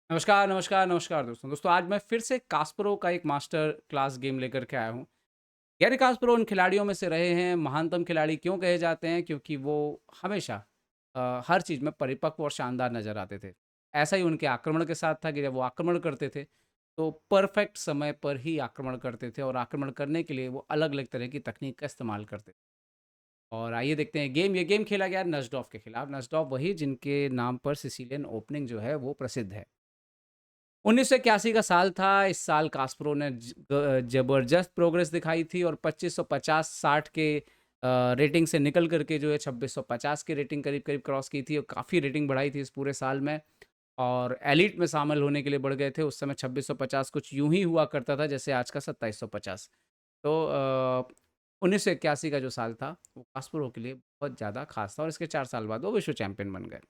नमस्कार, नमस्कार, नमस्कार दोस्तों। आज मैं फिर से कास्परोव का एक मास्टर क्लास गेम लेकर के आया हूँ। गैरी कास्परोव उन खिलाड़ियों में से रहे हैं, महानतम खिलाड़ी क्यों कहे जाते हैं? क्योंकि वो हमेशा हर चीज़ में परिपक्व और शानदार नज़र आते थे। ऐसा ही उनके आक्रमण के साथ था कि जब वो आक्रमण करते थे, तो परफेक्ट समय पर ही आक्रमण करते थे और आक्रमण करने के लिए वो अलग-अलग तरह की तकनीक का इस्तेमाल करते थे। और आइए देखते हैं ये गेम खेला गया नज़डॉफ के खिलाफ। नज़डॉफ वही जिनके नाम पर सिसिलियन ओपनिंग जो है वो प्रसिद्ध है। 1981 का साल था। इस साल कास्परोव ने ज़बरदस्त प्रोग्रेस दिखाई थी और 2550-60 के रेटिंग से निकल करके जो है 2650 की रेटिंग करीब-करीब क्रॉस की थी और काफ़ी रेटिंग बढ़ाई थी इस पूरे साल में और एलीट में शामिल होने के लिए बढ़ गए थे। उस समय 2650 कुछ यूँ ही हुआ करता था जैसे आज का 2750। तो 1981 का जो साल था वो कास्परोव के लिए बहुत ज़्यादा ख़ास था और इसके 4 साल बाद वो विश्व चैंपियन बन गए।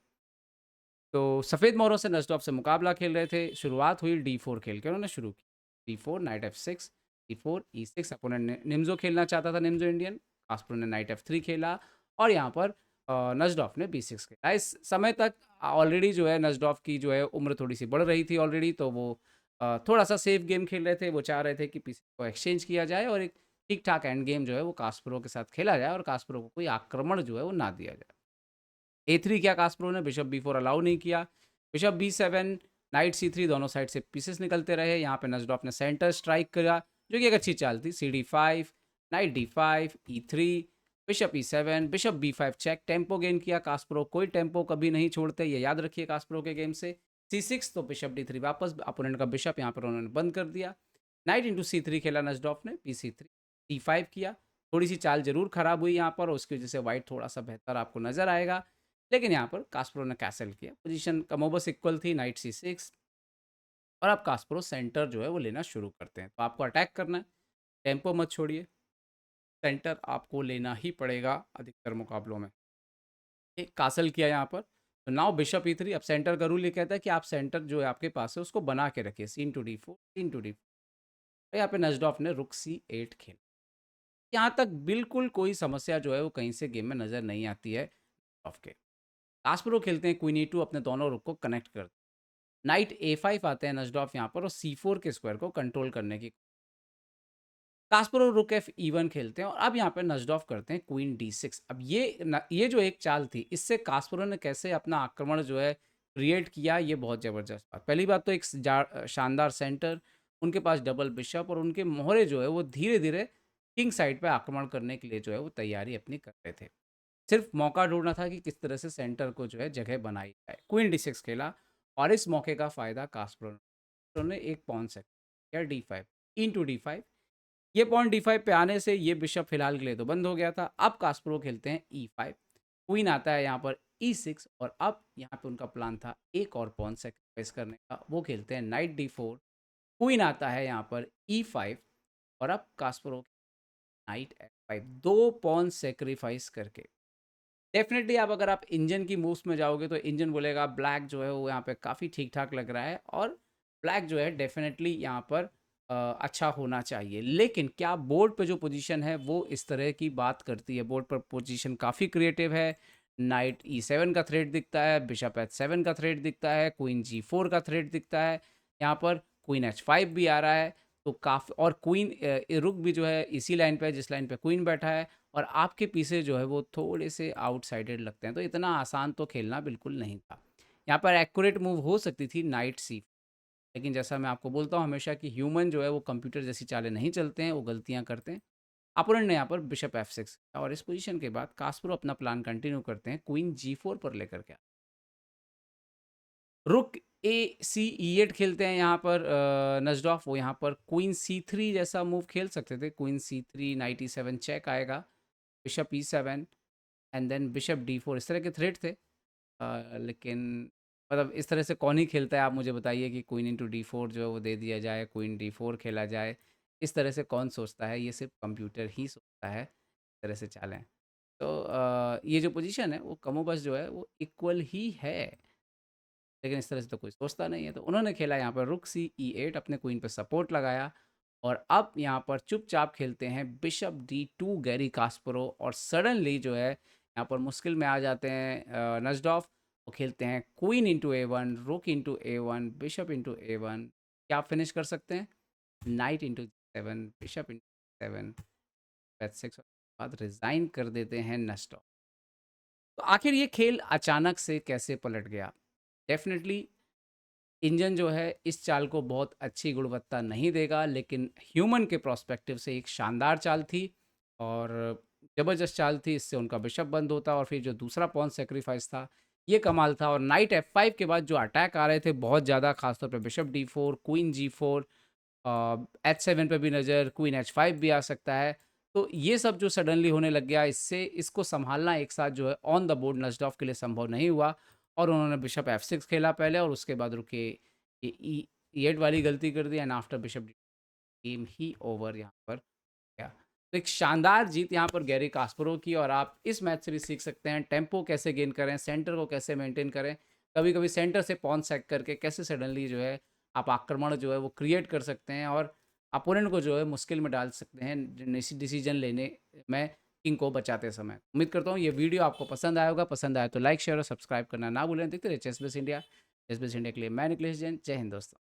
तो सफ़ेद मोहरों से नज़दॉफ से मुकाबला खेल रहे थे। शुरुआत हुई डी4 खेल के उन्होंने शुरू की। डी4, नाइट एफ6, ई4, ई6 अपोनेंट ने निम्ज़ो खेलना चाहता था निम्ज़ो इंडियन। कास्परोव ने नाइट एफ3 खेला और यहाँ पर नज़दॉफ ने बी6 खेला। इस समय तक ऑलरेडी जो है नज़दॉफ की जो है उम्र थोड़ी-सी बढ़ रही थी ऑलरेडी तो वो थोड़ा-सा सेफ गेम खेल रहे थे। वो चाह रहे थे कि पीस को एक्सचेंज किया जाए और एक ठीक-ठाक एंड गेम जो है वो कास्परोव के साथ खेला जाए और कास्परोव को कोई आक्रमण जो है वो ना दिया जाए। ए3 किया कास्परोव ने, बिशप बी4 अलाउ नहीं किया। बिशप बी7, नाइट सी3 दोनों साइड से पीसेस निकलते रहे। यहाँ पे नज़डॉफ ने सेंटर स्ट्राइक करा, जो कि एक अच्छी चाल थी। सी डी5, नाइट डी5, ई3, बिशप ई7, बिशप बी5 चेक, टेम्पो गेन किया कास्परोव। कोई टेम्पो कभी नहीं छोड़ते, ये याद रखिए कास्परोव के गेम से। सी6 तो बिशप डी3 वापस, अपोनेंट का बिशप यहाँ पर उन्होंने बंद कर दिया। नाइट इंटू सी3 खेला नज़डॉफ ने, बी3, डी5 किया। थोड़ी सी चाल जरूर खराब हुई यहाँ पर, उसकी वजह से वाइट थोड़ा सा बेहतर आपको नजर आएगा। लेकिन यहाँ पर कास्परो ने कैसल किया। पोजीशन कमोबस इक्वल थी, नाइट सी6 और अब कास्परो सेंटर जो है वो लेना शुरू करते हैं। तो आपको अटैक करना है, टेम्पो मत छोड़िए, सेंटर आपको लेना ही पड़ेगा अधिकतर मुकाबलों में। एक कासल किया यहाँ पर, तो नाउ बिशप ई3। अब सेंटर का रूल ये कहता है कि आप सेंटर जो है आपके पास है उसको बना के रखिए। सीन टू डी4, सीन टू डी4। यहाँ पे नजडॉफ ने रुक सी8 खेला। यहाँ तक बिल्कुल कोई समस्या जो है वो कहीं से गेम में नजर नहीं आती है ऑफ के। कास्परो खेलते हैं क्वीन ई2, अपने दोनों रुक को कनेक्ट करते हैं। नाइट ए5 आते हैं नजडॉफ यहाँ पर और सी4 के स्क्वायर को कंट्रोल करने की। कास्परोव रुक एफ ई1 खेलते हैं और अब यहाँ पे नजडॉफ करते हैं क्वीन डी6। अब ये जो एक चाल थी, इससे कास्परोव ने कैसे अपना आक्रमण जो है क्रिएट किया, ये बहुत ज़बरदस्त बात। पहली बात तो एक शानदार सेंटर, उनके पास डबल बिशप और उनके मोहरे जो है वो धीरे धीरे किंग साइड पे आक्रमण करने के लिए जो है वो तैयारी अपनी कर रहे थे। सिर्फ मौका ढूंढना था कि किस तरह से सेंटर को जो है जगह बनाई जाए। क्वीन डी6 खेला और इस मौके का फायदा कास्परोव ने एक पॉन से या डी5 इंटू डी5। ये पॉइंट डी5 पे आने से ये बिशप फिलहाल के लिए तो बंद हो गया था। अब कास्परोव खेलते हैं ई5, क्वीन आता है यहाँ पर ई6 और अब यहाँ पे उनका प्लान था एक और पॉन सेक्रीफाइस करने का। वो खेलते हैं नाइट डी4, क्वीन आता है यहाँ पर ई5 और अब कास्परोव नाइट एफ5, दो पॉन सेक्रीफाइस करके। डेफिनेटली आप अगर आप इंजन की मूव्स में जाओगे तो इंजन बोलेगा ब्लैक जो है वो यहाँ पे काफ़ी ठीक ठाक लग रहा है और ब्लैक जो है डेफिनेटली यहाँ पर अच्छा होना चाहिए। लेकिन क्या बोर्ड पे जो पोजीशन है वो इस तरह की बात करती है? बोर्ड पर पोजीशन काफ़ी क्रिएटिव है। नाइट ई7 का थ्रेट दिखता है, बिशप एच7 का थ्रेट दिखता है, क्वीन जी4 का थ्रेट दिखता है, यहाँ पर क्वीन एच5 भी आ रहा है। तो काफ़ी, और क्वीन रुक भी जो है इसी लाइन पे है जिस लाइन पे क्वीन बैठा है और आपके पीछे जो है वो थोड़े से आउटसाइडेड लगते हैं। तो इतना आसान तो खेलना बिल्कुल नहीं था। यहाँ पर एक्यूरेट मूव हो सकती थी नाइट सी, लेकिन जैसा मैं आपको बोलता हूँ हमेशा कि ह्यूमन जो है वो कंप्यूटर जैसी चालें नहीं चलते हैं, वो गलतियाँ करते हैं। अपोनेंट ने यहाँ पर बिशप एफ6 और इस पोजीशन के बाद कास्परो अपना प्लान कंटिन्यू करते हैं क्वीन जी4 पर लेकर के। रुक ए सी ई8 खेलते हैं यहाँ पर नजडॉफ। वो यहाँ पर क्वीन सी3 जैसा मूव खेल सकते थे। क्वीन सी3, नाइट ई7 चेक आएगा, bishop e7 and then bishop डी4। इस तरह के थ्रेट थे। लेकिन मतलब इस तरह से कौन ही खेलता है, आप मुझे बताइए कि क्वीन इंटू डी4 जो है वो दे दिया जाए, क्वीन डी4 खेला जाए। इस तरह से कौन सोचता है? ये सिर्फ कंप्यूटर ही सोचता है इस तरह से चालें। तो ये जो पोजीशन है वो कमोबस जो है वो इक्वल ही है, लेकिन इस तरह से तो कोई सोचता नहीं है। तो उन्होंने खेला यहाँ पर रुक सी ई8, अपने क्वीन पे सपोर्ट लगाया और अब यहाँ पर चुपचाप खेलते हैं बिशप डी2 गैरी कास्परो और सडनली जो है यहाँ पर मुश्किल में आ जाते हैं नजडॉफ। वो खेलते हैं क्वीन इंटू A1, रुक into A1, bishop into A1। क्या आप फिनिश कर सकते हैं? Night into G7, bishop into 7, H6, बाद रिजाइन कर देते हैं नस्टॉ। तो आखिर ये खेल अचानक से कैसे पलट गया? डेफिनेटली इंजन जो है इस चाल को बहुत अच्छी गुणवत्ता नहीं देगा, लेकिन ह्यूमन के प्रोस्पेक्टिव से एक शानदार चाल थी और ज़बरदस्त चाल थी। इससे उनका बिशप बंद होता और फिर जो दूसरा पॉन सेक्रीफाइस था, ये कमाल था। और नाइट F5 के बाद जो अटैक आ रहे थे बहुत ज़्यादा, खासतौर पे bishop D4, queen G4, H7 पे भी नज़र, क्वीन H5 भी आ सकता है। तो ये सब जो सडनली होने लग गया, इससे इसको संभालना एक साथ जो है ऑन द बोर्ड नजडॉफ के लिए संभव नहीं हुआ और उन्होंने बिशप F6 खेला पहले और उसके बाद रुके E8 वाली गलती कर दी एंड आफ्टर बिशप गेम ही ओवर यहाँ पर गया। तो एक शानदार जीत यहाँ पर गैरी कास्परोव की। और आप इस मैच से भी सीख सकते हैं टेम्पो कैसे गेन करें, सेंटर को कैसे मेंटेन करें, कभी कभी सेंटर से पॉन सैक करके कैसे सडनली जो है आप आक्रमण जो है वो क्रिएट कर सकते हैं और अपोनेंट को जो है मुश्किल में डाल सकते हैं डिसीजन लेने में, किंग को बचाते समय। उम्मीद करता हूँ ये वीडियो आपको पसंद आया होगा। पसंद आया तो लाइक शेयर और सब्सक्राइब करना ना भूलें। देखते रहे chess base India. Chess base India के लिए मैं निखिलेश जैन। जय हिंद दोस्तों।